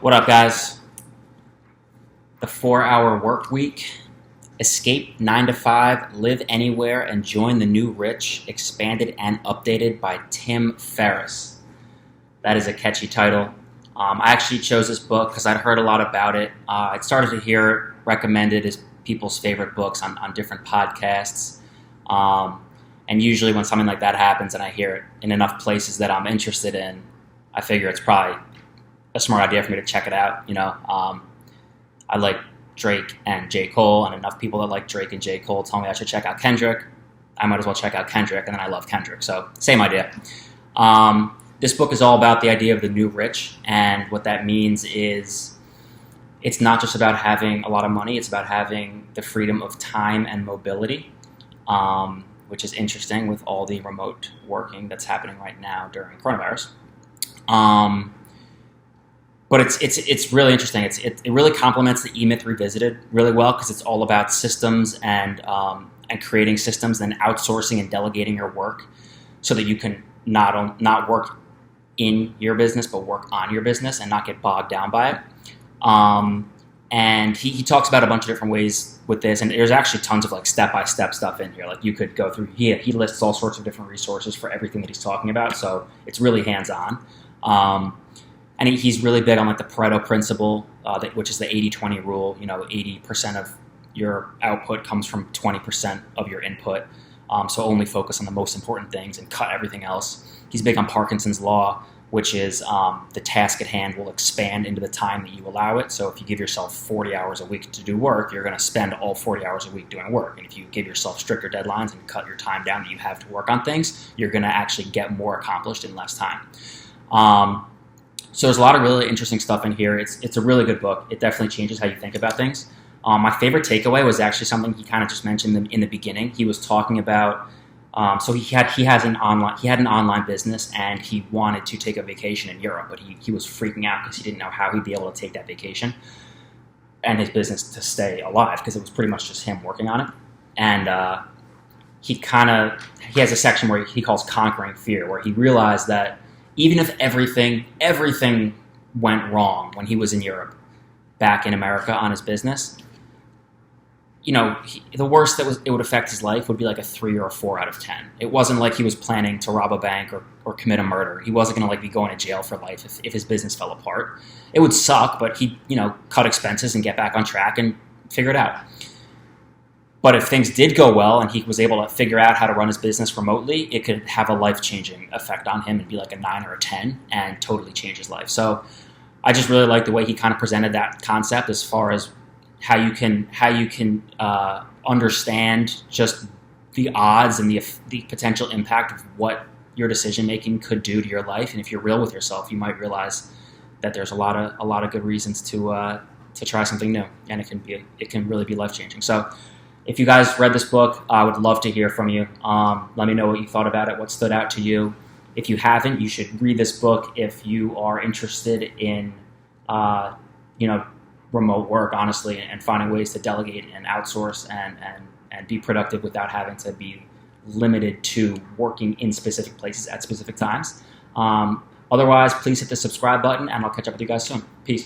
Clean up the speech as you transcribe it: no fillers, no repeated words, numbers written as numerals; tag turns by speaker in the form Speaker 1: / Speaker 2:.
Speaker 1: What up, guys? The 4-Hour Workweek. Escape 9 to 5, live anywhere, and join the new rich, expanded and updated by Tim Ferriss. That is a catchy title. I actually chose this book because I'd heard a lot about it. I'd started to hear it recommended as people's favorite books on different podcasts. And usually when something like that happens and I hear it in enough places that I'm interested in, I figure it's probably a smart idea for me to check it out. I like Drake and J. Cole, and enough people that like Drake and J. Cole tell me I should check out Kendrick. I might as well check out Kendrick, and then I love Kendrick. So same idea. This book is all about the idea of the new rich, and what that means is it's not just about having a lot of money, it's about having the freedom of time and mobility, which is interesting with all the remote working that's happening right now during coronavirus. But it's really interesting. It really complements the E-Myth Revisited really well because it's all about systems and creating systems and outsourcing and delegating your work so that you can not work in your business but work on your business and not get bogged down by it. And he talks about a bunch of different ways with this, and there's actually tons of like step-by-step stuff in here. Like you could go through. He lists all sorts of different resources for everything that he's talking about, so it's really hands-on. And he's really big on like the Pareto Principle, which is the 80-20 rule. 80% of your output comes from 20% of your input. So only focus on the most important things and cut everything else. He's big on Parkinson's law, which is the task at hand will expand into the time that you allow it. So if you give yourself 40 hours a week to do work, you're going to spend all 40 hours a week doing work. And if you give yourself stricter deadlines and cut your time down that you have to work on things, you're going to actually get more accomplished in less time. So there's a lot of really interesting stuff in here. It's a really good book. It definitely changes how you think about things. My favorite takeaway was actually something he kind of just mentioned in the beginning. He was talking about so he had an online business and he wanted to take a vacation in Europe, but he was freaking out because he didn't know how he'd be able to take that vacation and his business to stay alive because it was pretty much just him working on it. And he has a section where he calls conquering fear, where he realized that even if everything went wrong when he was in Europe, back in America on his business, the worst that it would affect his life would be like a 3 or a 4 out of 10. It wasn't like he was planning to rob a bank or commit a murder. He wasn't going to be going to jail for life if his business fell apart. It would suck, but he'd cut expenses and get back on track and figure it out. But if things did go well and he was able to figure out how to run his business remotely, it could have a life-changing effect on him and be like a 9 or a 10 and totally change his life. So I just really like the way he kind of presented that concept as far as how you can understand just the odds and the potential impact of what your decision-making could do to your life. And if you're real with yourself, you might realize that there's a lot of good reasons to try something new, and it can really be life-changing. So if you guys read this book, I would love to hear from you. Let me know what you thought about it, what stood out to you. If you haven't, you should read this book if you are interested in, remote work, honestly, and finding ways to delegate and outsource and be productive without having to be limited to working in specific places at specific times. Otherwise, please hit the subscribe button, and I'll catch up with you guys soon. Peace.